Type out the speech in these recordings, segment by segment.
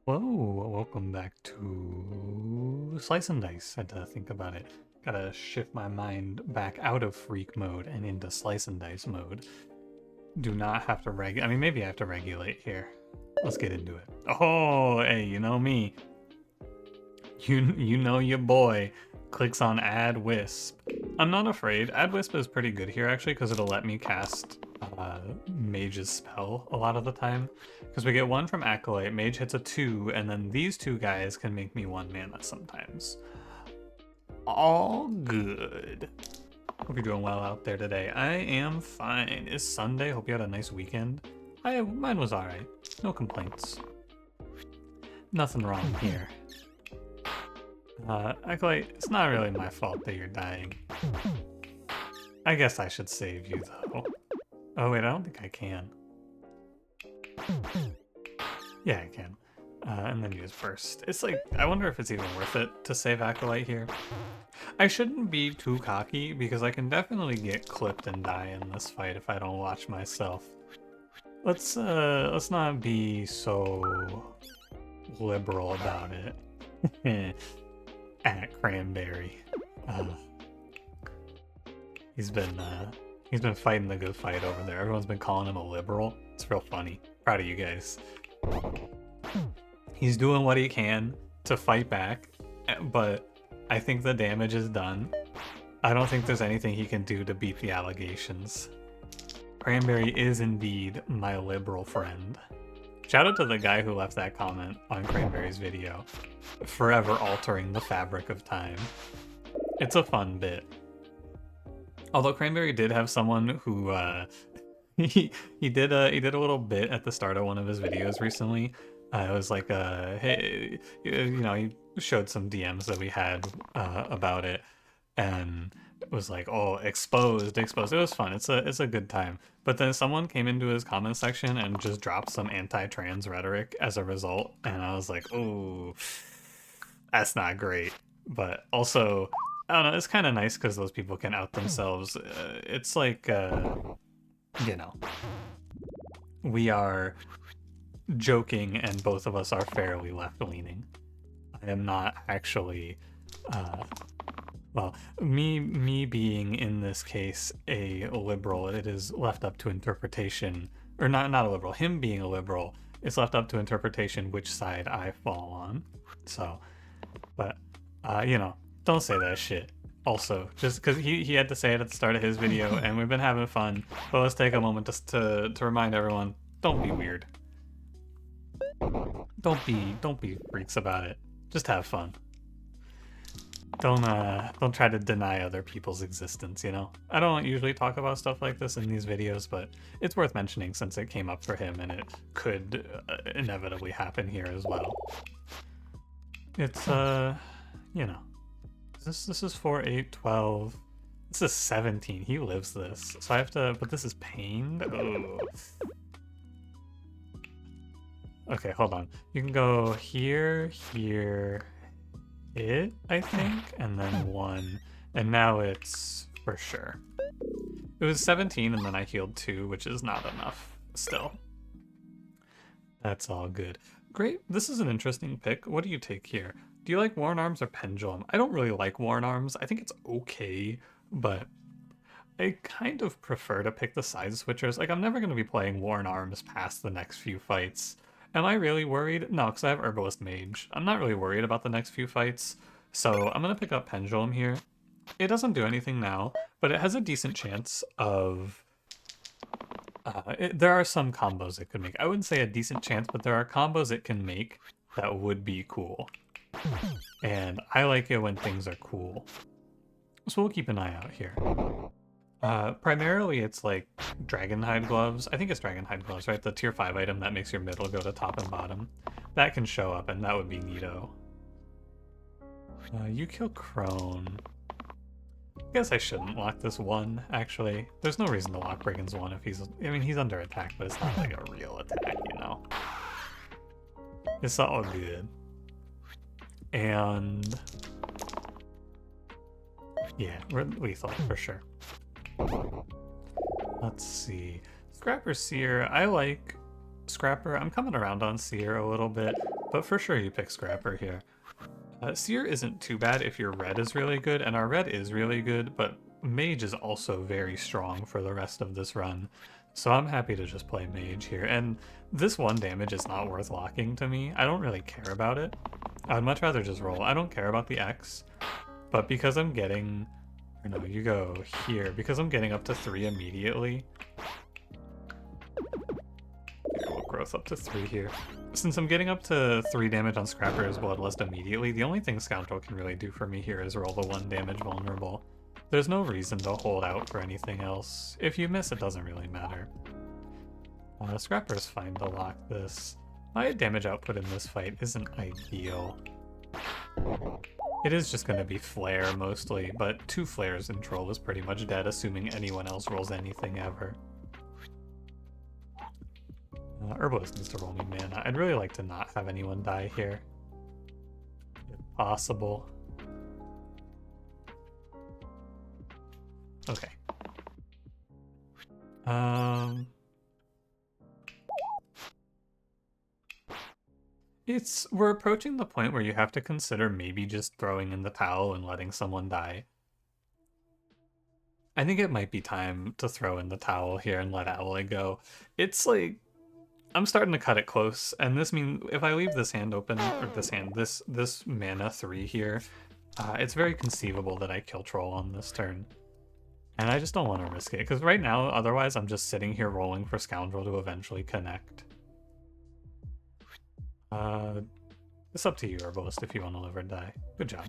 Whoa, welcome back to Slice and Dice. Had to think about it. Gotta shift my mind back out of freak mode and into Slice and Dice mode. Do not have to regulate. I mean, maybe I have to regulate here. Let's get into it. Oh, hey, you know me. You know your boy clicks on Add Wisp. I'm not afraid. Add Wisp is pretty good here actually because it'll let me cast Mage's spell a lot of the time. Because we get one from Acolyte, Mage hits a 2, and then these two guys can make me 1 mana sometimes. All good. Hope you're doing well out there today. I am fine. It's Sunday. Hope you had a nice weekend. Mine was alright. No complaints. Nothing wrong here. Acolyte, it's not really my fault that you're dying. I guess I should save you though. Oh wait, I don't think I can. Yeah, I can. And then use burst. It's like, I wonder if it's even worth it to save Acolyte here. I shouldn't be too cocky because I can definitely get clipped and die in this fight if I don't watch myself. Let's not be so liberal about it. At Cranberry. He's been fighting the good fight over there. Everyone's been calling him a liberal. It's real funny. Proud of you guys. He's doing what he can to fight back, but I think the damage is done. I don't think there's anything he can do to beat the allegations. Cranberry is indeed my liberal friend. Shout out to the guy who left that comment on Cranberry's video. Forever altering the fabric of time. It's a fun bit. Although Cranberry did have someone who he did a little bit at the start of one of his videos recently. It was like hey, you know, he showed some DMs that we had about it, and it was like, oh, exposed. It was fun. It's a good time. But then someone came into his comment section and just dropped some anti-trans rhetoric as a result, and I was like, oh, that's not great. But also, I don't know, it's kind of nice because those people can out themselves. It's like, you know, we are joking and both of us are fairly left-leaning. I am not actually, well, me being in this case a liberal, it is left up to interpretation, or not a liberal, him being a liberal, it's left up to interpretation which side I fall on. So, but, you know, don't say that shit. Also, just because he had to say it at the start of his video, and we've been having fun, but let's take a moment just to remind everyone, don't be weird. Don't be freaks about it. Just have fun. Don't try to deny other people's existence, you know? I don't usually talk about stuff like this in these videos, but it's worth mentioning since it came up for him and it could inevitably happen here as well. It's, you know, this is 4, 8, 12. This is 17. He lives this. So I have to, but this is pained. Oh. Okay, hold on. You can go here, I think, and then 1. And now it's for sure. It was 17 and then I healed 2, which is not enough still. That's all good. Great, this is an interesting pick. What do you take here? Do you like Worn Arms or Pendulum? I don't really like Worn Arms. I think it's okay, but I kind of prefer to pick the side switchers. Like, I'm never going to be playing Worn Arms past the next few fights. Am I really worried? No, because I have Herbalist Mage. I'm not really worried about the next few fights, so I'm going to pick up Pendulum here. It doesn't do anything now, but it has a decent chance of... there are some combos it could make. I wouldn't say a decent chance, but there are combos it can make that would be cool. And I like it when things are cool. So we'll keep an eye out here. Primarily it's like Dragonhide Gloves. I think it's Dragonhide Gloves, right? The tier 5 item that makes your middle go to top and bottom. That can show up and that would be neato. You kill Crone. I guess I shouldn't lock this 1, actually. There's no reason to lock Brigand's 1 if he's... I mean, he's under attack, but it's not like a real attack, you know? It's all good. And... yeah, we're lethal, for sure. Let's see. Scrapper Seer, I like Scrapper. I'm coming around on Seer a little bit, but for sure you pick Scrapper here. Seer isn't too bad if your red is really good, and our red is really good, but Mage is also very strong for the rest of this run. So I'm happy to just play Mage here, and this 1 damage is not worth locking to me. I don't really care about it. I'd much rather just roll. I don't care about the X, but because I'm getting... Or no, you go here. Because I'm getting up to 3 immediately... Here, we'll growth up to 3 here. Since I'm getting up to 3 damage on Scrapper's Bloodlust immediately, the only thing Scoundrel can really do for me here is roll the 1 damage vulnerable. There's no reason to hold out for anything else. If you miss, it doesn't really matter. Scrapper's fine to lock this. My damage output in this fight isn't ideal. It is just going to be Flare mostly, but 2 Flares in Troll is pretty much dead, assuming anyone else rolls anything ever. Herbalist needs to roll me mana. I'd really like to not have anyone die here, if possible. Okay. We're approaching the point where you have to consider maybe just throwing in the towel and letting someone die. I think it might be time to throw in the towel here and let Alloy go. It's like, I'm starting to cut it close, and this means if I leave this hand open, or this mana 3 here, it's very conceivable that I kill Troll on this turn. And I just don't want to risk it, because right now, otherwise, I'm just sitting here rolling for Scoundrel to eventually connect. It's up to you, Herbalist, if you want to live or die. Good job.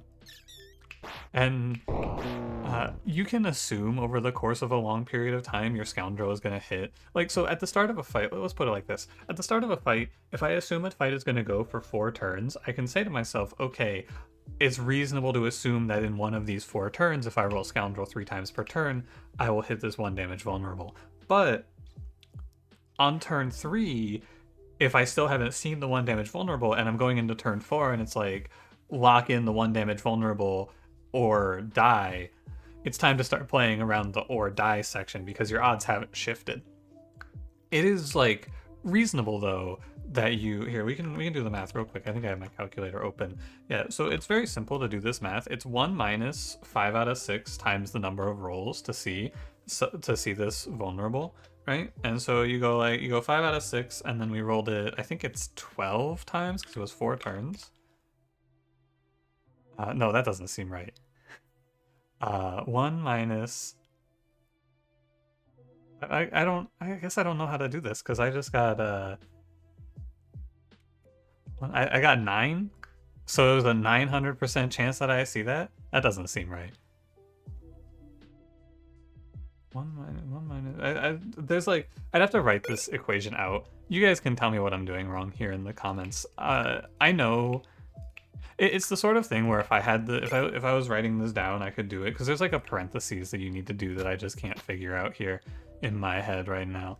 And you can assume over the course of a long period of time your Scoundrel is going to hit. Like, so at the start of a fight, let's put it like this. At the start of a fight, if I assume a fight is going to go for 4 turns, I can say to myself, okay, it's reasonable to assume that in one of these 4 turns, if I roll Scoundrel 3 times per turn, I will hit this 1 damage vulnerable. But on turn 3, if I still haven't seen the 1 damage vulnerable and I'm going into turn 4 and it's like, lock in the 1 damage vulnerable or die, it's time to start playing around the or die section because your odds haven't shifted. It is like reasonable though that you here we can do the math real quick. I think I have my calculator open. Yeah, so it's very simple to do this math. It's 1 minus 5 out of 6 times the number of rolls to see this vulnerable, right? And so you go 5 out of 6, and then we rolled it, I think it's 12 times because it was 4 turns. No, that doesn't seem right. 1 minus... I guess I don't know how to do this because I just got I got 9, so it was a 900% chance that I see that. That doesn't seem right. 1 minus. There's like, I'd have to write this equation out. You guys can tell me what I'm doing wrong here in the comments. I know it's the sort of thing where if I was writing this down, I could do it because there's like a parentheses that you need to do that I just can't figure out here in my head right now.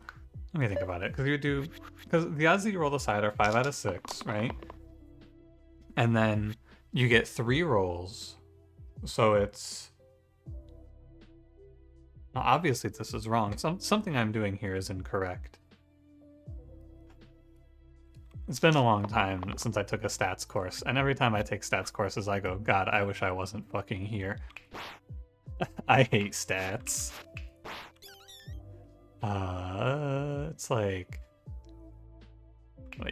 Let me think about it, because the odds that you roll the side are 5 out of 6, right? And then you get 3 rolls, so it's... Well, obviously this is wrong. Something I'm doing here is incorrect. It's been a long time since I took a stats course, and every time I take stats courses, I go, God, I wish I wasn't fucking here. I hate stats. It's like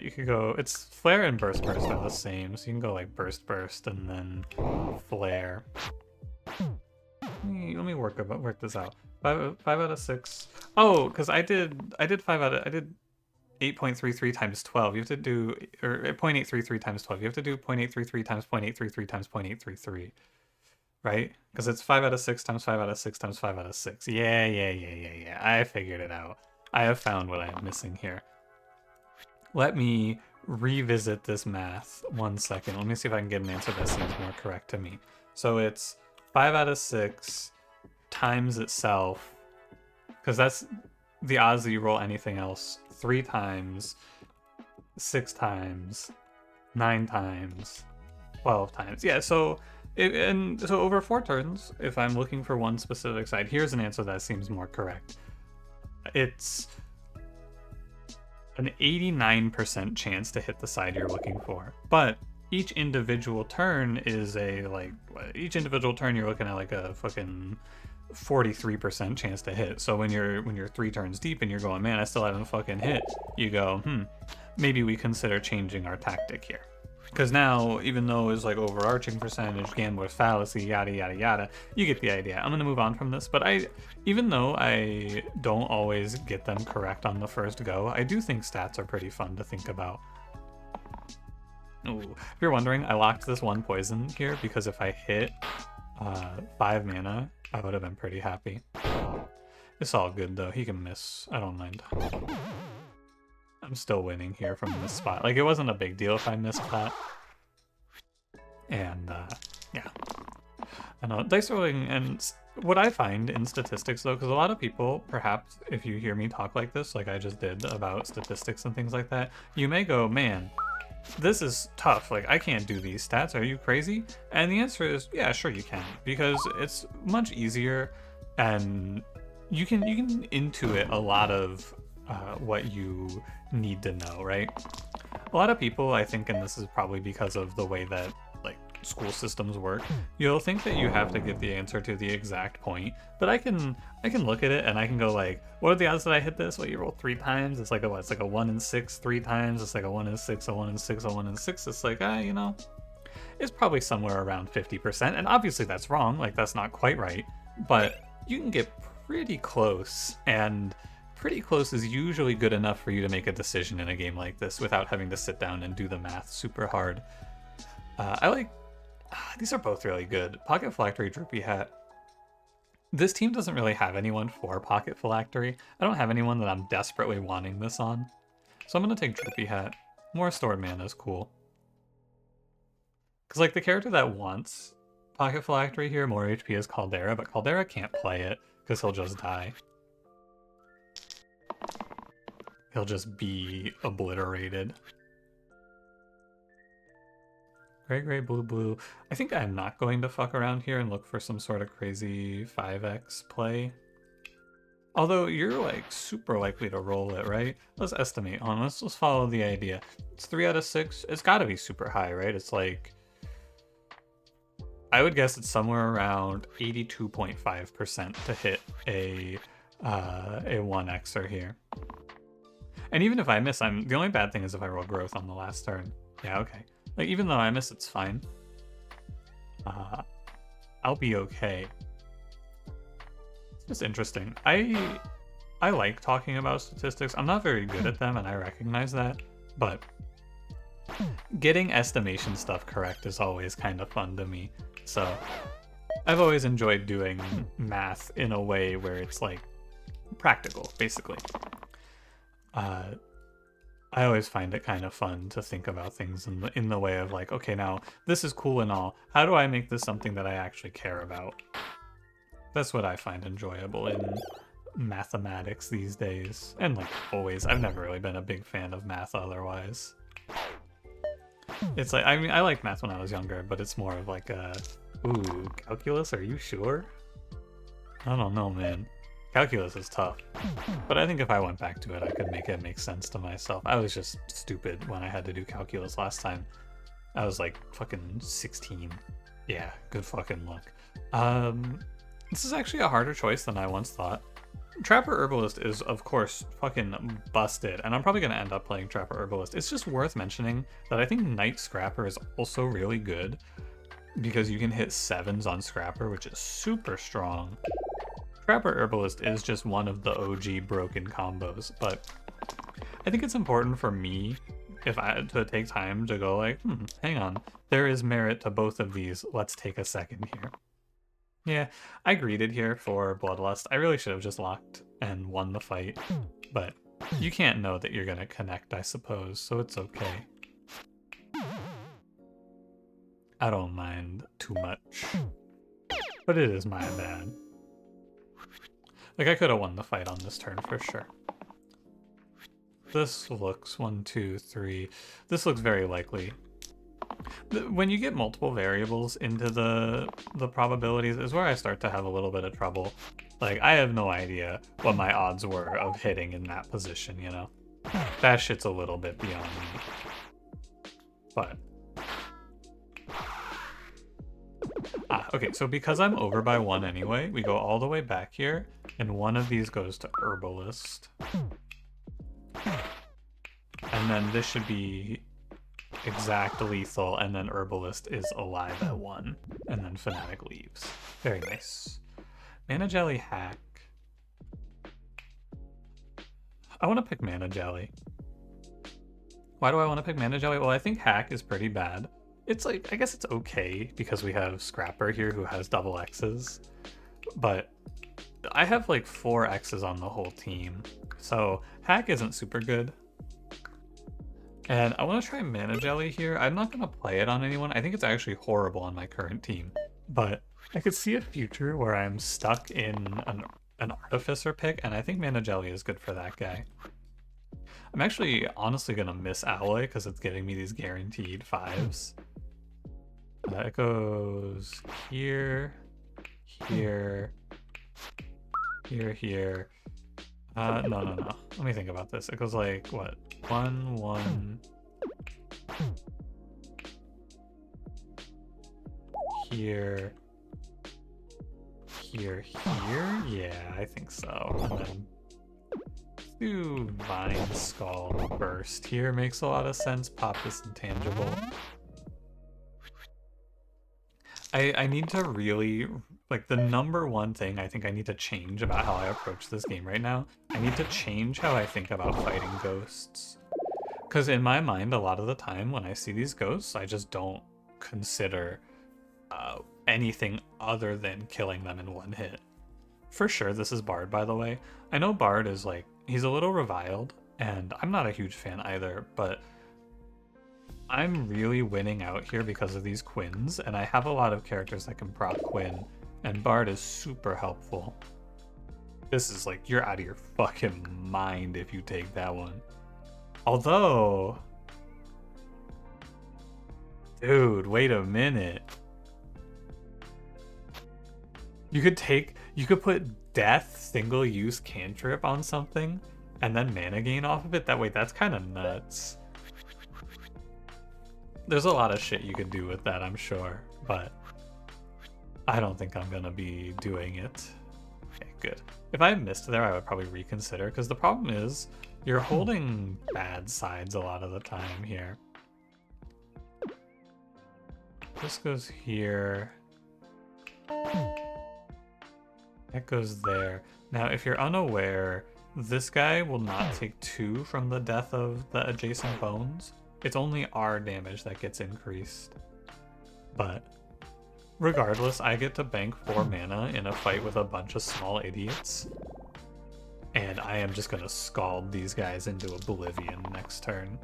you could go, it's flare and burst are the same, so you can go like burst and then flare. Let me work this out. 5 out of 6. Oh, because I did 8.33 times 12. You have to do, or 0.833 times 12. You have to do 0.833 times 0.833 times 0.833. Right? Because it's 5 out of 6 times 5 out of 6 times 5 out of 6. Yeah. I figured it out. I have found what I am missing here. Let me revisit this math 1 second. Let me see if I can get an answer that seems more correct to me. So it's 5 out of 6 times itself, because that's the odds that you roll anything else, 3 times, 6 times, 9 times, 12 times. Yeah, so... And so over 4 turns, if I'm looking for one specific side, here's an answer that seems more correct. It's an 89% chance to hit the side you're looking for. But each individual turn is each individual turn you're looking at like a fucking 43% chance to hit. So when you're 3 turns deep and you're going, man, I still haven't fucking hit, you go, maybe we consider changing our tactic here. Because now, even though it's like overarching percentage, gambler's fallacy, yada yada yada, you get the idea. I'm gonna move on from this, but even though I don't always get them correct on the first go, I do think stats are pretty fun to think about. Ooh. If you're wondering, I locked this 1 poison here because if I hit 5 mana, I would have been pretty happy. It's all good though, he can miss, I don't mind. I'm still winning here from this spot. Like, it wasn't a big deal if I missed that. And, yeah. I know, dice rolling, and what I find in statistics, though, because a lot of people, perhaps, if you hear me talk like this, like I just did about statistics and things like that, you may go, man, this is tough. Like, I can't do these stats. Are you crazy? And the answer is, yeah, sure you can, because it's much easier, and you can intuit a lot of what you need to know, right? A lot of people, I think, and this is probably because of the way that like school systems work, you'll think that you have to get the answer to the exact point, but I can look at it and I can go like, what are the odds that I hit this? Well, you roll 3 times, it's like a what? It's like a 1 in 6 3 times, it's like a 1 in 6, a 1 in 6, a 1 in 6. It's like, you know, it's probably somewhere around 50%, and obviously that's wrong, like that's not quite right, but you can get pretty close, and pretty close is usually good enough for you to make a decision in a game like this without having to sit down and do the math super hard. I like... these are both really good. Pocket Phylactery, Droopy Hat. This team doesn't really have anyone for Pocket Phylactery. I don't have anyone that I'm desperately wanting this on. So I'm going to take Droopy Hat. More stored mana is cool. Because like the character that wants Pocket Phylactery here, more HP, is Caldera, but Caldera can't play it because he'll just die. He'll just be obliterated. Gray, gray, blue, blue. I think I'm not going to fuck around here and look for some sort of crazy 5x play. Although you're like super likely to roll it, right? Let's estimate on. Let's follow the idea. It's 3 out of 6. It's got to be super high, right? It's like, I would guess it's somewhere around 82.5% to hit a 1xer here. And even if I miss, the only bad thing is if I roll growth on the last turn. Yeah, okay. Like, even though I miss, it's fine. I'll be okay. It's just interesting. I like talking about statistics. I'm not very good at them, and I recognize that. But getting estimation stuff correct is always kind of fun to me. So I've always enjoyed doing math in a way where it's, like, practical, basically. I always find it kind of fun to think about things in the way of like, okay, now this is cool and all. How do I make this something that I actually care about? That's what I find enjoyable in mathematics these days. And like always, I've never really been a big fan of math otherwise. It's like, I mean, I liked math when I was younger, but it's more of like a, ooh, calculus, are you sure? I don't know, man. Calculus is tough, but I think if I went back to it, I could make it make sense to myself. I was just stupid when I had to do calculus last time. I was like fucking 16. Yeah, good fucking luck. This is actually a harder choice than I once thought. Trapper Herbalist is, of course, fucking busted, and I'm probably going to end up playing Trapper Herbalist. It's just worth mentioning that I think Night Scrapper is also really good, because you can hit 7s on Scrapper, which is super strong. Trapper Herbalist is just one of the OG broken combos, but I think it's important for me to take time to go like, hang on, there is merit to both of these. Let's take a second here. Yeah, I greeted here for Bloodlust. I really should have just locked and won the fight, but you can't know that you're gonna connect, I suppose, so it's okay. I don't mind too much, but it is my bad. Like, I could have won the fight on this turn for sure. This looks 1, 2, 3. This looks very likely. When you get multiple variables into the probabilities is where I start to have a little bit of trouble. Like, I have no idea what my odds were of hitting in that position, you know? That shit's a little bit beyond me. But... okay, so because I'm over by 1 anyway, we go all the way back here, and one of these goes to Herbalist. And then this should be exact lethal, and then Herbalist is alive at 1, and then Fanatic leaves. Very nice. Mana Jelly Hack. I want to pick Mana Jelly. Why do I want to pick Mana Jelly? Well, I think Hack is pretty bad. It's like, I guess it's okay because we have Scrapper here who has double X's, but I have like 4 X's on the whole team, so Hack isn't super good. And I want to try Mana Jelly here. I'm not going to play it on anyone. I think it's actually horrible on my current team, but I could see a future where I'm stuck in an Artificer pick, and I think Mana Jelly is good for that guy. I'm actually honestly going to miss Alloy because it's giving me these guaranteed 5s. It goes here, here, here, here. No. Let me think about this. It goes like, what? 1, 1. Here. Here, here? Yeah, I think so. And then do Vine Skull Burst here makes a lot of sense. Pop this Intangible. I need to really, like, the number one thing I think I need to change about how I approach this game right now, I need to change how I think about fighting ghosts. Because in my mind, a lot of the time when I see these ghosts, I just don't consider anything other than killing them in 1 hit. For sure, this is Bard, by the way. I know Bard is, like, he's a little reviled, and I'm not a huge fan either, but I'm really winning out here because of these Quins, and I have a lot of characters that can proc Quinn, and Bard is super helpful. This is like, you're out of your fucking mind if you take that one. Although... Dude, wait a minute. You could put Death single-use cantrip on something, and then mana gain off of it? That way, that's kind of nuts. There's a lot of shit you could do with that, I'm sure, but I don't think I'm gonna be doing it. Okay, good. If I missed there, I would probably reconsider, because the problem is you're holding bad sides a lot of the time here. This goes here. That goes there. Now, if you're unaware, this guy will not take 2 from the death of the adjacent bones. It's only our damage that gets increased. But regardless, I get to bank 4 mana in a fight with a bunch of small idiots. And I am just gonna scald these guys into oblivion next turn.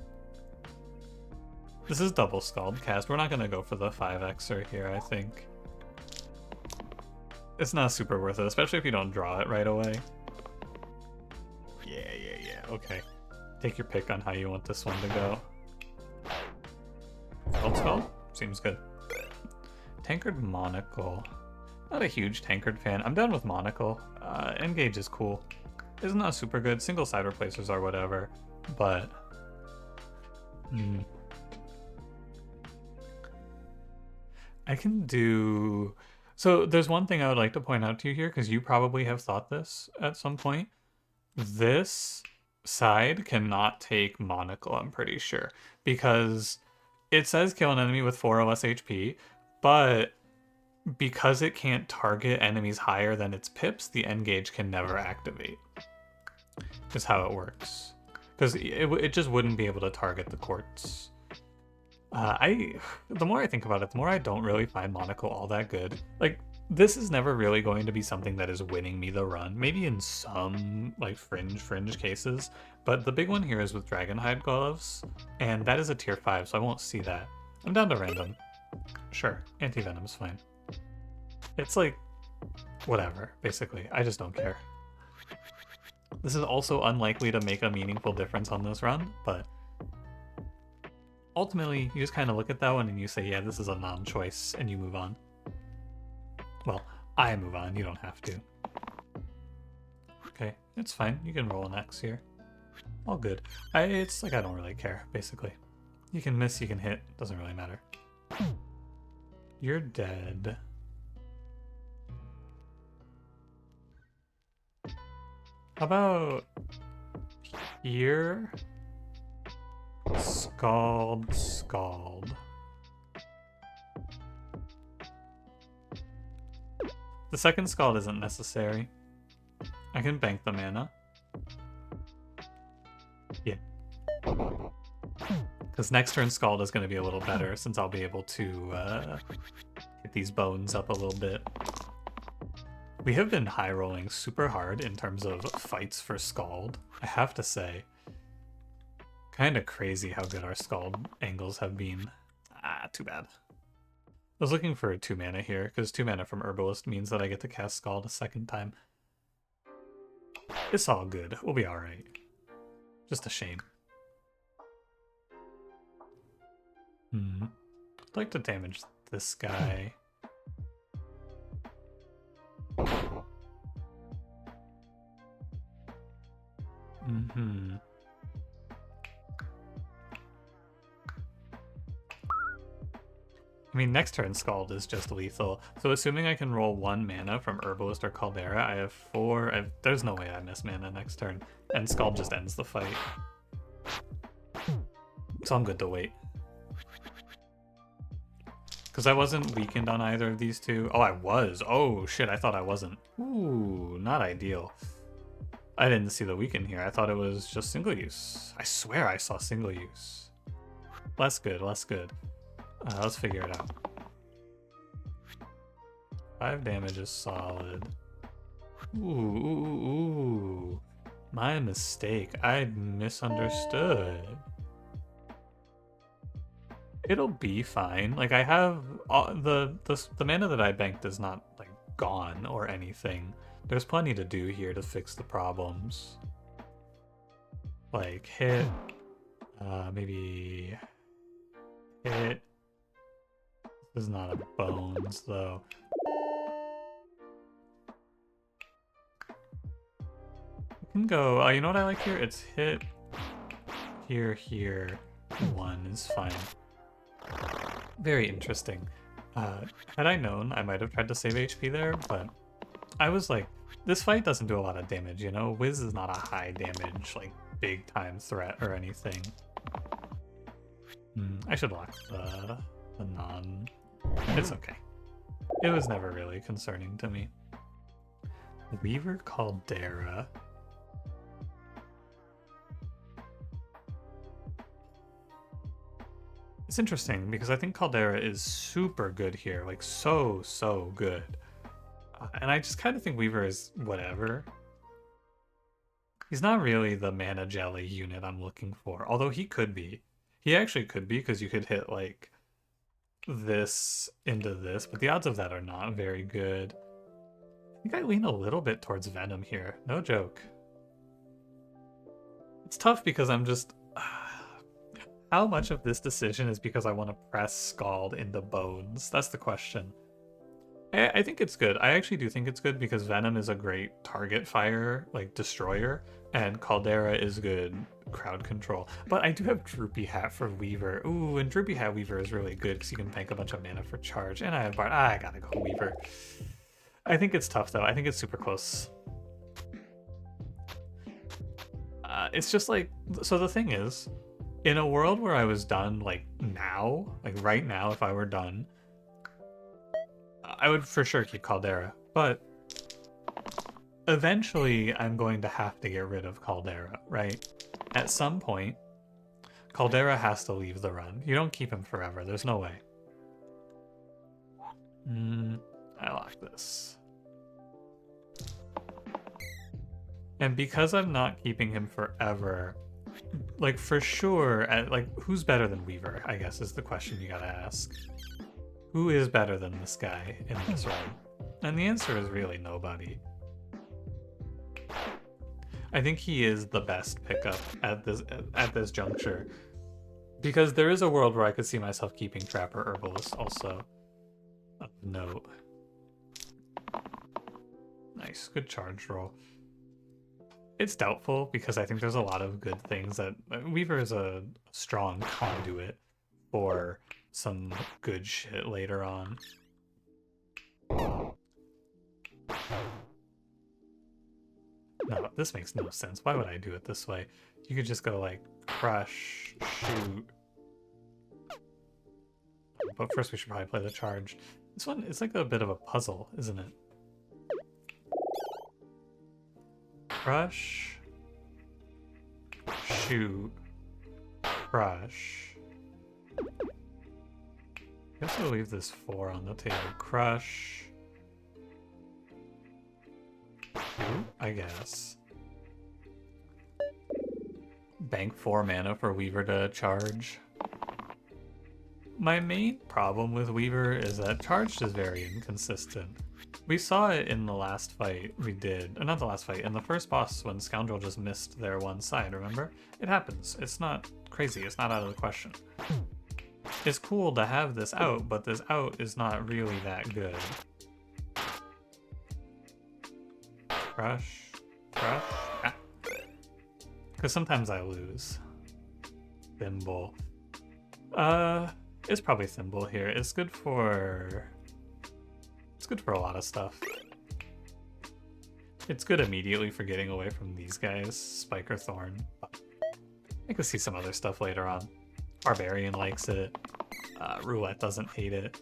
This is double Scald cast. We're not gonna go for the 5xer here, I think. It's not super worth it, especially if you don't draw it right away. Yeah, okay. Take your pick on how you want this one to go. Gold Skull? Seems good. Tankard Monocle. Not a huge Tankard fan. I'm done with Monocle. Engage is cool. It's not super good. Single side replacers are whatever, but... I can do... So there's one thing I would like to point out to you here, because you probably have thought this at some point. This side cannot take Monocle, I'm pretty sure, because it says kill an enemy with 4 or less HP, but because it can't target enemies higher than its pips, the Engage can never activate, is how it works. Because it just wouldn't be able to target the quartz. The more I think about it, the more I don't really find Monocle all that good. Like, this is never really going to be something that is winning me the run. Maybe in some, like, fringe cases. But the big one here is with Dragonhide Gloves, and that is a tier 5, so I won't see that. I'm down to random. Sure, Anti-Venom's fine. It's like, whatever, basically. I just don't care. This is also unlikely to make a meaningful difference on this run, but... ultimately, you just kind of look at that one and you say, yeah, this is a non-choice, and you move on. Well, I move on, you don't have to. Okay, it's fine. You can roll an X here. All good. It's like I don't really care, basically. You can miss, you can hit, doesn't really matter. You're dead. How about here? Scald, Scald. The second Scald isn't necessary. I can bank the mana. Yeah. Because next turn Scald is going to be a little better since I'll be able to hit these bones up a little bit. We have been high rolling super hard in terms of fights for Scald, I have to say. Kind of crazy how good our Scald angles have been. Ah, too bad. I was looking for 2 mana here, because 2 mana from Herbalist means that I get to cast Scald a second time. It's all good. We'll be alright. Just a shame. I'd like to damage this guy. I mean, next turn Scald is just lethal. So assuming I can roll 1 mana from Herbalist or Caldera, I have 4. There's no way I miss mana next turn. And Scald just ends the fight. So I'm good to wait. Because I wasn't weakened on either of these two. Oh, I was. Oh, shit, I thought I wasn't. Ooh, not ideal. I didn't see the weaken here. I thought it was just single use. I swear I saw single use. Less good, less good. Let's figure it out. 5 damage is solid. Ooh. My mistake. I misunderstood. It'll be fine. Like, I have the mana that I banked is not like gone or anything. There's plenty to do here to fix the problems. Like hit, maybe hit. This is not a bones though. We can go. You know what I like here? It's hit here, here. 1 is fine. Very interesting. Had I known, I might have tried to save HP there, but I was like, this fight doesn't do a lot of damage, you know? Wiz is not a high damage, like, big time threat or anything. I should lock the non. It's okay. It was never really concerning to me. Weaver Caldera. It's interesting because I think Caldera is super good here, like so good. And I just kind of think Weaver is whatever. He's not really the mana jelly unit I'm looking for, although he could be. He actually could be because you could hit like this into this, but the odds of that are not very good. I think I lean a little bit towards Venom here, no joke. It's tough because I'm just... How much of this decision is because I want to press Scald into bones? That's the question. I think it's good. I actually do think it's good because Venom is a great target fire, like destroyer, and Caldera is good crowd control. But I do have Droopy Hat for Weaver. Ooh, and Droopy Hat Weaver is really good because you can bank a bunch of mana for charge. And I have Bard. I gotta go Weaver. I think it's tough though. I think it's super close. It's just like, so the thing is, in a world where I was done like now, like right now, if I were done, I would for sure keep Caldera, but eventually I'm going to have to get rid of Caldera, right? At some point, Caldera has to leave the run. You don't keep him forever, there's no way. I like this. And because I'm not keeping him forever, like for sure, like who's better than Weaver, I guess is the question you gotta ask. Who is better than this guy in this run? And the answer is really nobody. I think he is the best pickup at this juncture. Because there is a world where I could see myself keeping Trapper Herbalist also. Of note. Nice, good charge roll. It's doubtful because I think there's a lot of good things that Weaver is a strong conduit for some good shit later on. No, this makes no sense. Why would I do it this way? You could just go like crush, shoot. But first we should probably play the charge. This one is like a bit of a puzzle, isn't it? Crush, shoot, crush. I guess we'll leave this 4 on the table. Crush. Shoot, I guess. Bank 4 mana for Weaver to charge. My main problem with Weaver is that charged is very inconsistent. We saw it in the last fight we did, or not the last fight, in the first boss when Scoundrel just missed their one side, remember? It happens. It's not crazy, it's not out of the question. It's cool to have this out, but this out is not really that good. Crush, crush, ah. Because sometimes I lose. Thimble. It's probably Thimble here. It's good for a lot of stuff. It's good immediately for getting away from these guys, Spike or Thorn. But I could see some other stuff later on. Barbarian likes it. Roulette doesn't hate it.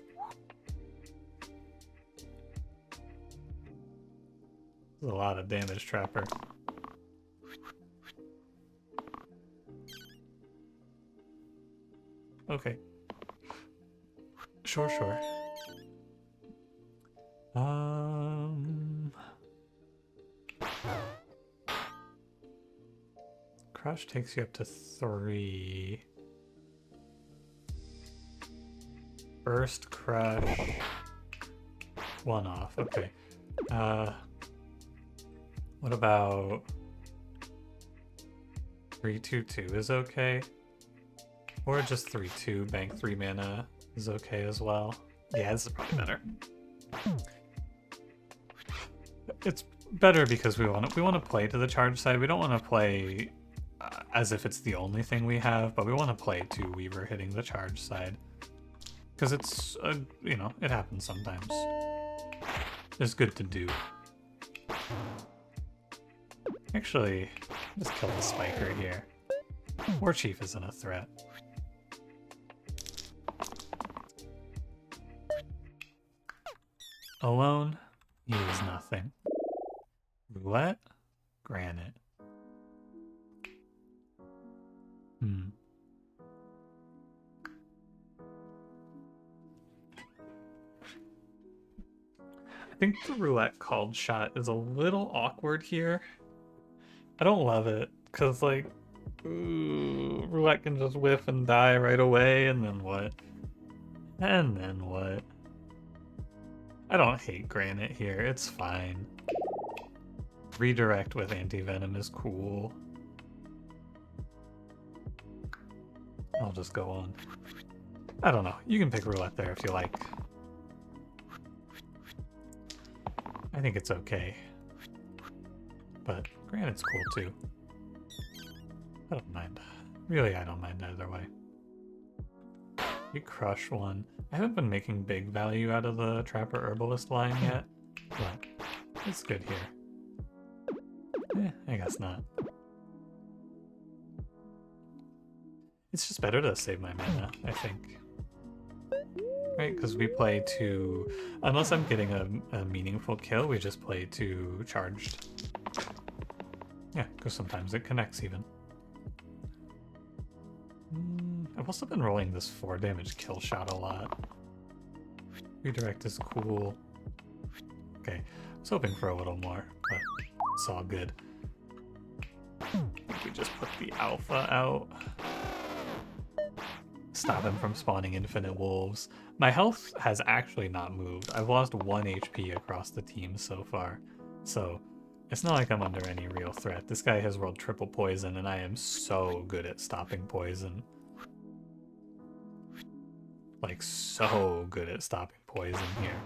There's a lot of damage, Trapper. Okay. Sure, sure. Crush takes you up to 3. Burst, crush. 1 off, okay. What about 3/2/2 is okay? Or just 3/2, bank 3 mana is okay as well. Yeah, this is probably better. It's better because we want to play to the charge side. We don't want to play as if it's the only thing we have, but we want to play to Weaver hitting the charge side. Because it's, you know, it happens sometimes. It's good to do. Actually, just kill the Spiker here. War Chief isn't a threat. Alone, he is nothing. Roulette, Granite. I think the roulette called shot is a little awkward here. I don't love it, because like, ooh, roulette can just whiff and die right away, and then what? And then what? I don't hate Granite here, it's fine. Redirect with anti-venom is cool. I'll just go on. I don't know, you can pick roulette there if you like. I think it's okay. But Granite's cool too. I don't mind. Really, I don't mind either way. You crush 1. I haven't been making big value out of the Trapper Herbalist line yet, but it's good here. I guess not. It's just better to save my mana, I think. Right, because we play to... Unless I'm getting a meaningful kill, we just play to charged. Yeah, because sometimes it connects even. I've also been rolling this 4 damage kill shot a lot. Redirect is cool. Okay, I was hoping for a little more, but it's all good. I think we just put the alpha out. Stop him from spawning infinite wolves. My health has actually not moved. I've lost 1 HP across the team so far, so it's not like I'm under any real threat. This guy has rolled triple poison, and I am so good at stopping poison. Like, so good at stopping poison here.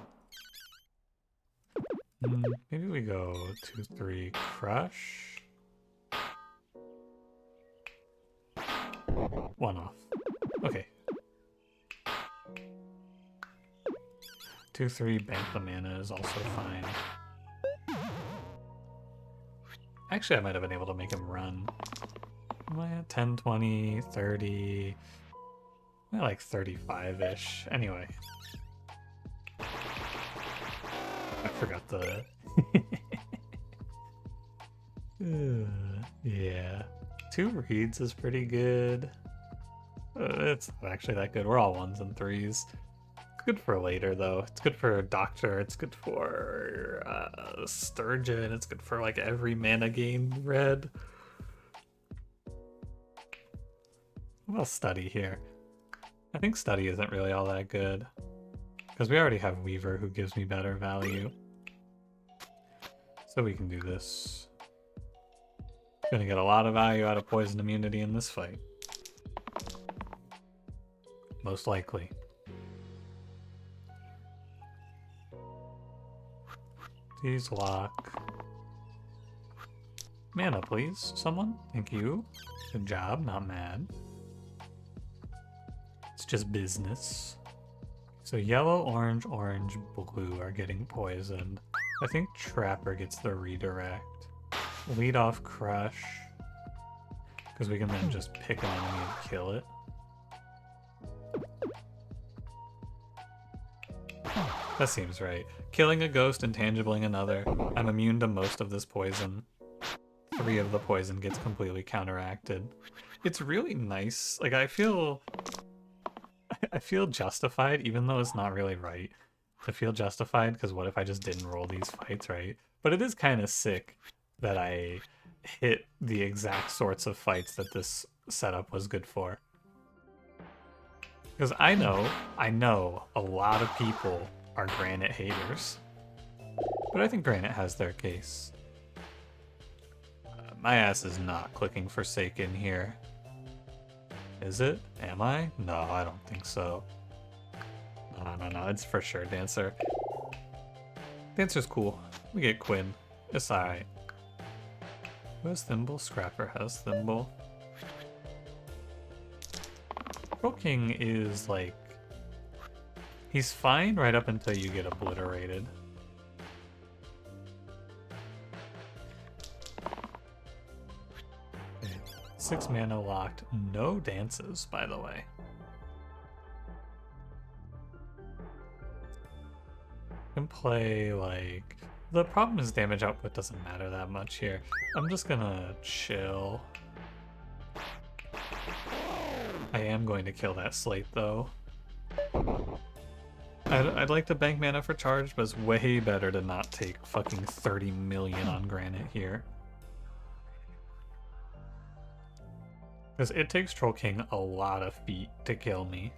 Maybe we go 2/3 crush. One off. Okay. 2-3 bank the mana is also fine. Actually, I might have been able to make him run. Am I at 10, 20, 30? I'm at like 35-ish. Anyway. I forgot the... yeah. 2 reads is pretty good. It's not actually that good. We're all 1s and 3s. It's good for later, though. It's good for Doctor. It's good for Sturgeon. It's good for like every mana gain red. We'll study here. I think study isn't really all that good. Because we already have Weaver who gives me better value. So we can do this. Gonna get a lot of value out of poison immunity in this fight. Most likely. Please lock. Mana, please. Someone? Thank you. Good job. Not mad. It's just business. So yellow, orange, orange, blue are getting poisoned. I think Trapper gets the redirect. Lead off Crush. Because we can then just pick an enemy and kill it. That seems right. Killing a ghost and tangibling another. I'm immune to most of this poison. 3 of the poison gets completely counteracted. It's really nice. Like, I feel justified, even though it's not really right to feel justified, because what if I just didn't roll these fights, right? But it is kind of sick that I hit the exact sorts of fights that this setup was good for. Because I know a lot of people are Granite haters. But I think Granite has their case. My ass is not clicking Forsaken here. Is it? Am I? No, I don't think so. No, it's for sure Dancer. Dancer's cool. We get Quinn. It's alright. Who has Thimble? Scrapper has Thimble. Troll King is like... he's fine right up until you get obliterated. Okay. 6 mana locked. No dances, by the way. Can play like... the problem is damage output doesn't matter that much here. I'm just gonna chill. I am going to kill that Slate though. I'd like to bank mana for charge, but it's way better to not take fucking 30 million on Granite here. Because it takes Troll King a lot of feet to kill me.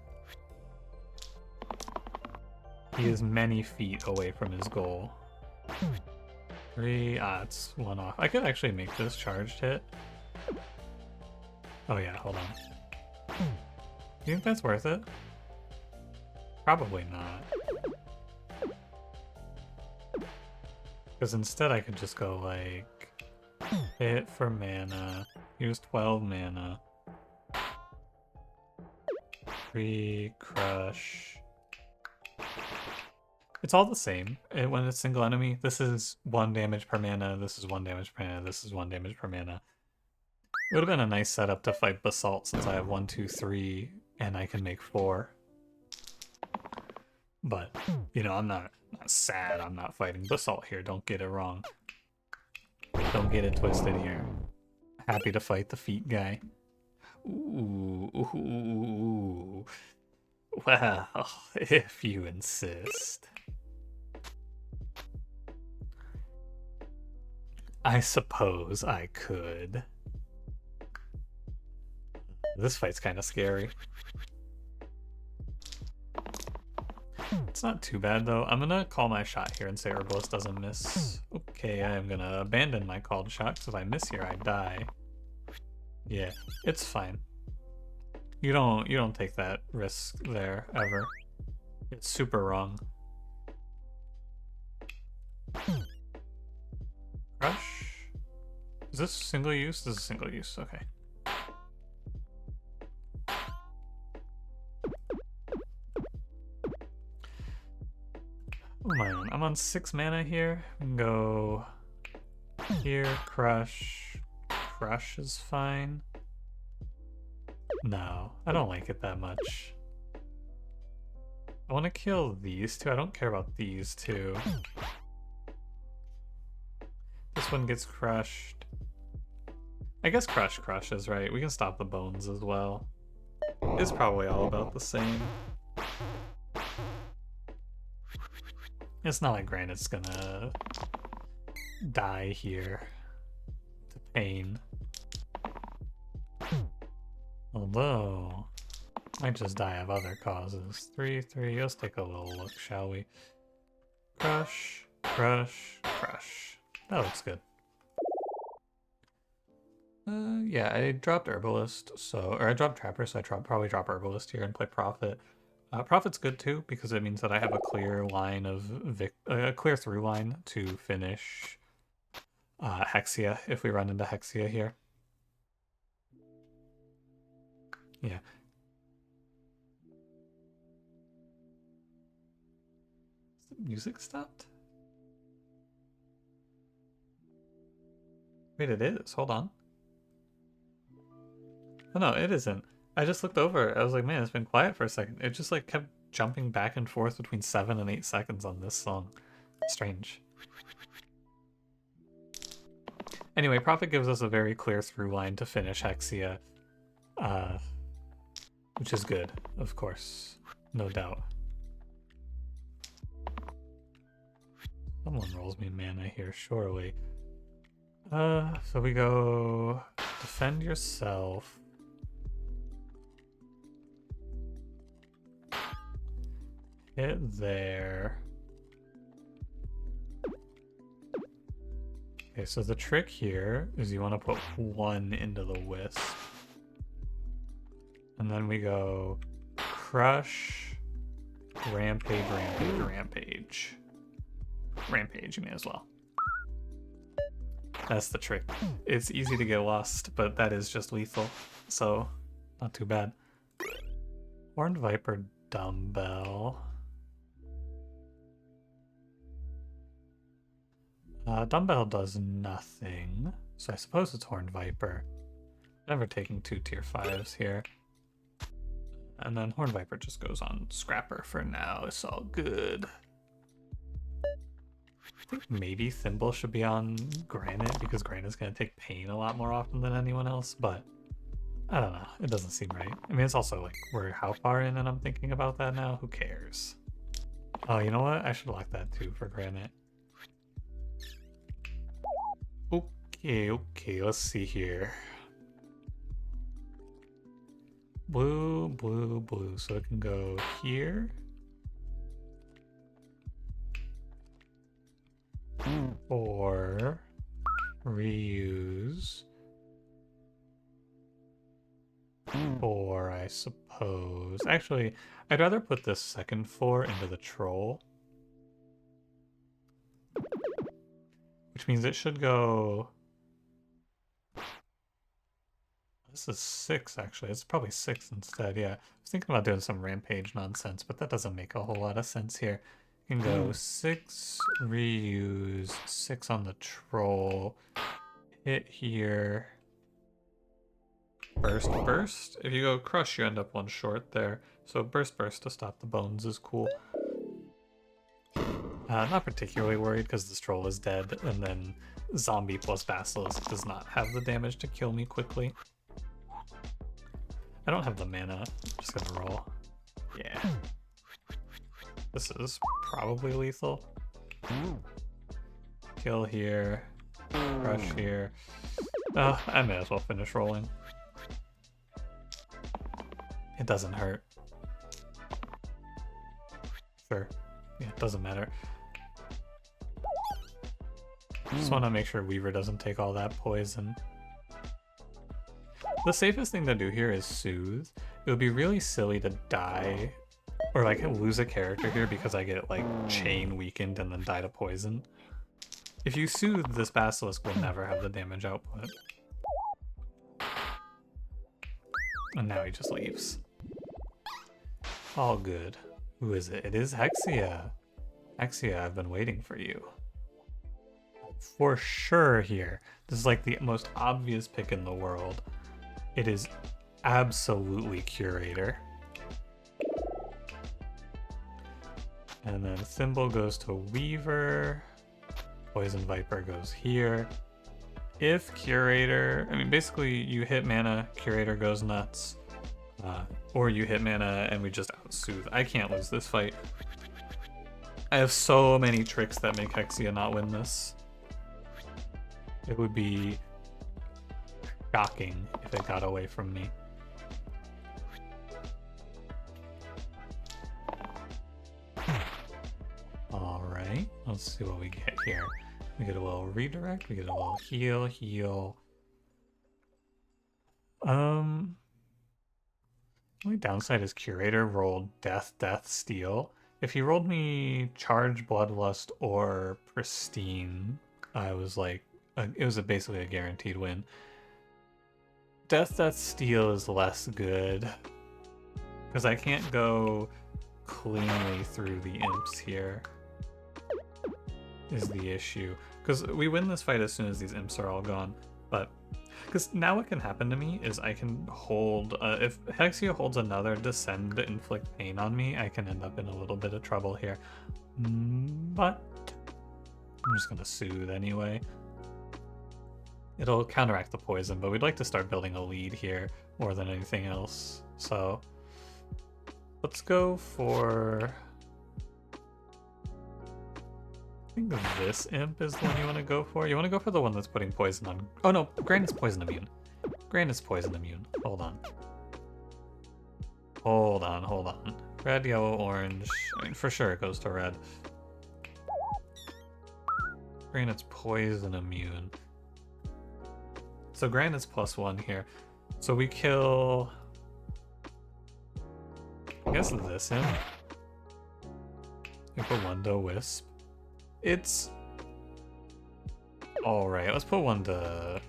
He is many feet away from his goal. 3, it's 1 off. I could actually make this charged hit. Oh yeah, hold on. Do you think that's worth it? Probably not. Because instead I could just go like... hit for mana. Use 12 mana. 3, crush. It's all the same. When it's single enemy, this is 1 damage per mana, this is 1 damage per mana, this is 1 damage per mana. It would have been a nice setup to fight Basalt since I have 1, 2, 3, and I can make 4. But, you know, I'm not sad I'm not fighting Basalt here, don't get it wrong. Don't get it twisted here. Happy to fight the feet guy. Ooh. Well, if you insist. I suppose I could. This fight's kind of scary. It's not too bad though. I'm gonna call my shot here and say Herbalist doesn't miss. Okay, I am gonna abandon my called shot because if I miss here, I die. Yeah, it's fine. You don't take that risk there ever. It's super wrong. Crush? Is this single use? This is single use, okay. What am I on? I'm on 6 mana here. We can go here, crush. Crush is fine. No, I don't like it that much. I want to kill these two. I don't care about these two. This one gets crushed. I guess crush crushes, right? We can stop the bones as well. It's probably all about the same. It's not like Granite's gonna die here to pain. Although, might just die of other causes. 3/3, let's take a little look, shall we? Crush, crush, crush. That looks good. Yeah, I dropped Herbalist, or I dropped Trapper, so I probably drop Herbalist here and play Prophet. Prophet's good too, because it means that I have a clear line of a clear through line to finish Hexia if we run into Hexia here. Yeah. Has the music stopped? Wait, it is. Hold on. Oh no, it isn't. I just looked over. I was like, man, it's been quiet for a second. It just like kept jumping back and forth between 7 and 8 seconds on this song. Strange. Anyway, Prophet gives us a very clear through line to finish Hexia. Which is good, of course. No doubt. Someone rolls me mana here, surely. So we go defend yourself. Hit there. Okay, so the trick here is you want to put 1 into the wisp. And then we go crush, rampage, rampage, rampage. Rampage, you may as well. That's the trick. It's easy to get lost, but that is just lethal, so not too bad. Horned Viper, Dumbbell. Dumbbell does nothing, so I suppose it's Horned Viper. Never taking 2 tier 5s here. And then Horned Viper just goes on Scrapper for now. It's all good. I think maybe Thimble should be on Granite because Granite's going to take pain a lot more often than anyone else, but I don't know. It doesn't seem right. I mean, it's also like, we're how far in and I'm thinking about that now? Who cares? Oh, you know what? I should lock that too for Granite. Okay, let's see here. Blue, blue, blue. So it can go here. Or reuse. Or I suppose. Actually, I'd rather put this second 4 into the troll. Which means it should go. This is 6, actually. It's probably 6 instead, yeah. I was thinking about doing some rampage nonsense, but that doesn't make a whole lot of sense here. You can go 6, reuse, 6 on the troll, hit here, burst, burst. If you go crush, you end up 1 short there. So burst, burst to stop the bones is cool. Not particularly worried because this troll is dead, and then zombie plus basilisk does not have the damage to kill me quickly. I don't have the mana. I'm just gonna roll. Yeah. This is probably lethal. Kill here. Crush here. Oh, I may as well finish rolling. It doesn't hurt. Sure. Yeah, it doesn't matter. Just want to make sure Weaver doesn't take all that poison. The safest thing to do here is soothe. It would be really silly to die or like lose a character here because I get like chain weakened and then die to poison. If you soothe, this basilisk will never have the damage output. And now he just leaves. All good. Who is it? It is Hexia. Hexia, I've been waiting for you. For sure here. This is like the most obvious pick in the world. It is absolutely Curator. And then Thimble goes to Weaver. Poison Viper goes here. If Curator, I mean, basically you hit mana, Curator goes nuts. Or you hit mana and we just out-soothe. I can't lose this fight. I have so many tricks that make Hexia not win this. It would be shocking if it got away from me. Alright, let's see what we get here. We get a little redirect, we get a little heal. Only downside is Curator rolled Death, Steal. If he rolled me Charge, Bloodlust, or Pristine, I was like, it was basically a guaranteed win. Death, Steal is less good, because I can't go cleanly through the imps here, is the issue. Because we win this fight as soon as these imps are all gone, but because now what can happen to me is I can hold, if Hexia holds another Descend to inflict pain on me, I can end up in a little bit of trouble here. But I'm just going to soothe anyway. It'll counteract the poison, but we'd like to start building a lead here more than anything else. So let's go for... I think this imp is the one you want to go for. You want to go for the one that's putting poison on... Oh no, Granite's poison immune. Granite's poison immune. Hold on. Hold on. Red, yellow, orange. I mean, for sure it goes to red. Granite's poison immune. So Granite's +1 here. So we kill... I guess this imp. We put one to Wisp. It's alright. Let's put one to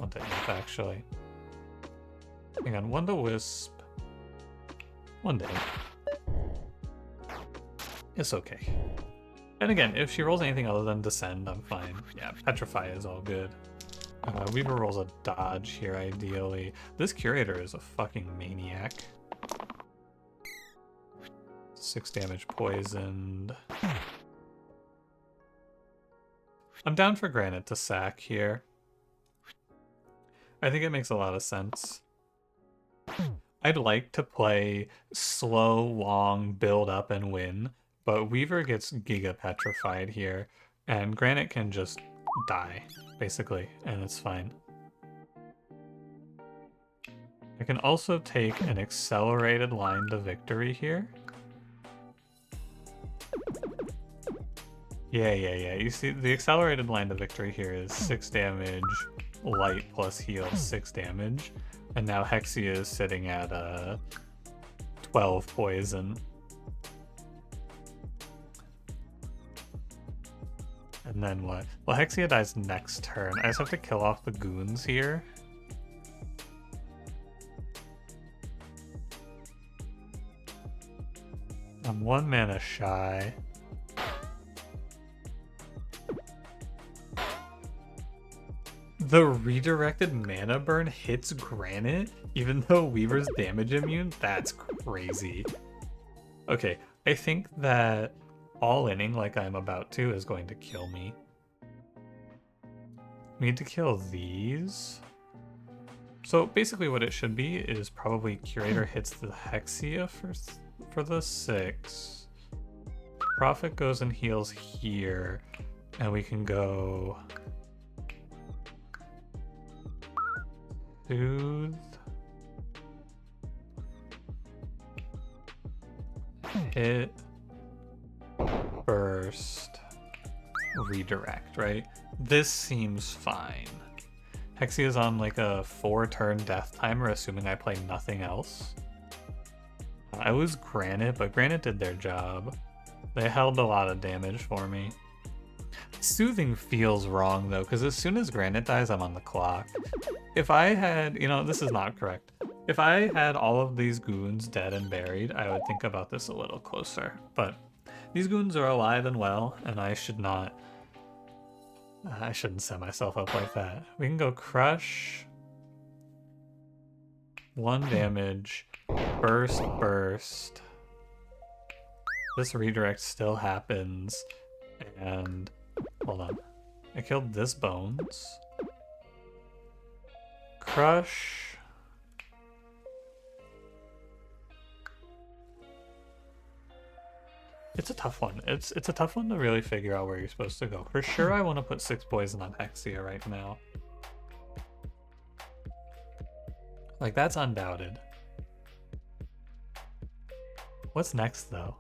Imp actually. Hang on, one to Wisp. One to Imp. It's okay. And again, if she rolls anything other than Descend, I'm fine. Yeah, Petrify is all good. Weaver rolls a dodge here, ideally. This Curator is a fucking maniac. 6 damage poisoned. I'm down for Granite to sack here. I think it makes a lot of sense. I'd like to play slow, long, build up and win, but Weaver gets Giga Petrified here, and Granite can just die, basically, and it's fine. I can also take an accelerated line to victory here. Yeah. You see, the accelerated line to victory here is 6 damage, light plus heal, 6 damage. And now Hexia is sitting at 12 poison. And then what? Well, Hexia dies next turn. I just have to kill off the goons here. I'm 1 mana shy. The redirected mana burn hits Granite, even though Weaver's damage immune? That's crazy. Okay, I think that all-inning like I'm about to is going to kill me. We need to kill these. So basically what it should be is probably Curator hits the Hexia for the 6. Prophet goes and heals here, and we can go... Soothe. Hit. Burst. Redirect, right? This seems fine. Hexia's on like a 4-turn death timer, assuming I play nothing else. I lose Granite, but Granite did their job. They held a lot of damage for me. Soothing feels wrong though, because as soon as Granite dies, I'm on the clock. If I had, this is not correct. If I had all of these goons dead and buried, I would think about this a little closer. But These goons are alive and well, and I shouldn't set myself up like that. We can go crush. 1 damage. Burst. This redirect still happens. And hold on. I killed this bones. Crush. It's a tough one. It's a tough one to really figure out where you're supposed to go. For sure I want to put 6 poison on Hexia right now. Like, that's undoubted. What's next, though?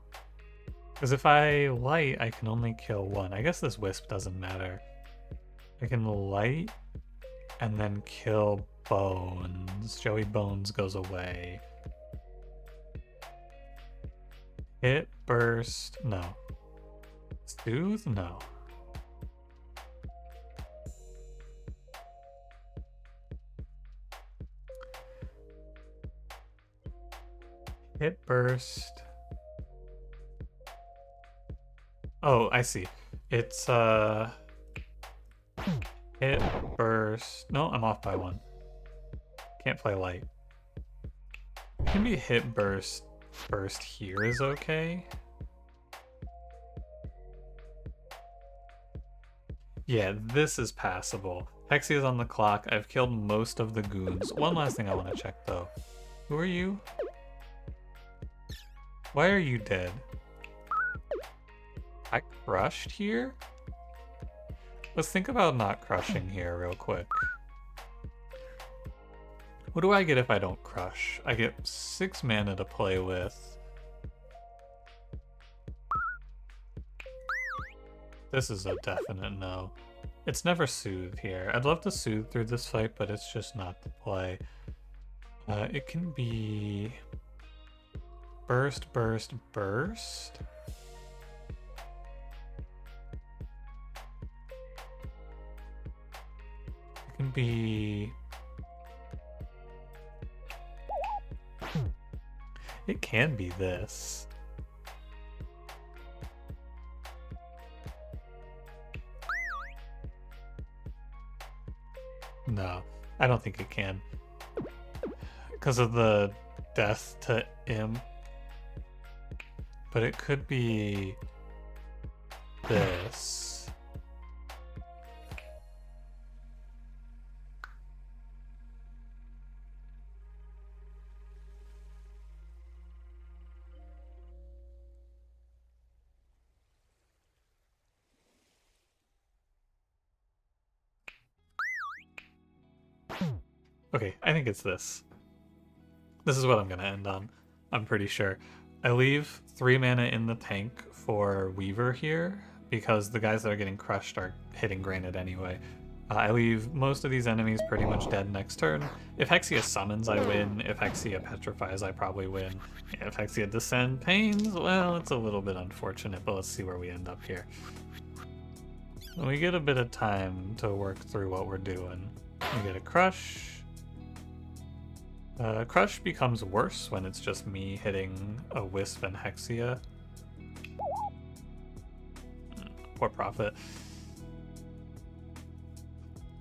Because if I light, I can only kill 1. I guess this wisp doesn't matter. I can light and then kill Bones. Joey Bones goes away. Hit, burst, no. Soothe, no. Hit, burst. Oh, I see. It's, hit, burst. No, I'm off by 1. Can't play light. It can be hit, burst. Burst here is okay. Yeah, this is passable. Hexia's on the clock. I've killed most of the goons. One last thing I want to check, though. Who are you? Why are you dead? I crushed here? Let's think about not crushing here real quick. What do I get if I don't crush? I get 6 mana to play with. This is a definite no. It's never soothe here. I'd love to soothe through this fight, but it's just not the play. It can be burst. It can be... It can be this. No, I don't think it can. Because of the death to imp. But it could be this. Okay, I think it's this. This is what I'm gonna end on. I'm pretty sure. I leave 3 mana in the tank for Weaver here, because the guys that are getting crushed are hitting Granite anyway. I leave most of these enemies pretty much dead next turn. If Hexia summons, I win. If Hexia petrifies, I probably win. If Hexia descend pains, well, it's a little bit unfortunate, but let's see where we end up here. We get a bit of time to work through what we're doing. We get a crush. Crush becomes worse when it's just me hitting a Wisp and Hexia. Poor Prophet.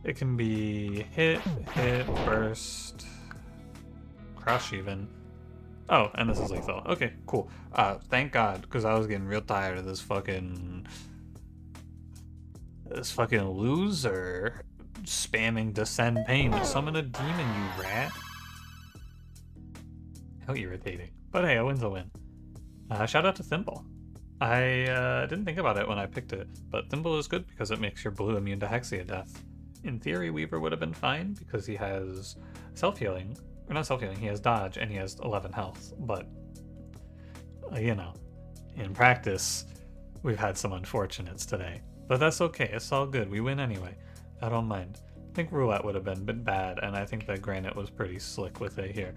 It can be hit, burst, crush even. Oh, and this is lethal. Okay, cool. Thank God, because I was getting real tired of this fucking loser spamming Descend Pain to summon a demon, you rat. How irritating. But hey, a win's a win. Shout out to Thimble. I didn't think about it when I picked it, but Thimble is good because it makes your blue immune to Hexia death. In theory, Weaver would have been fine because he has self-healing. Or not self-healing, he has dodge and he has 11 health. But, you know, in practice, we've had some unfortunates today. But that's okay, it's all good. We win anyway. I don't mind. I think Roulette would have been a bit bad, and I think that Granite was pretty slick with it here.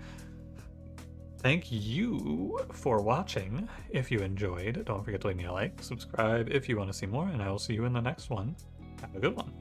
Thank you for watching. If you enjoyed, don't forget to leave me a like, subscribe if you want to see more, and I will see you in the next one. Have a good one.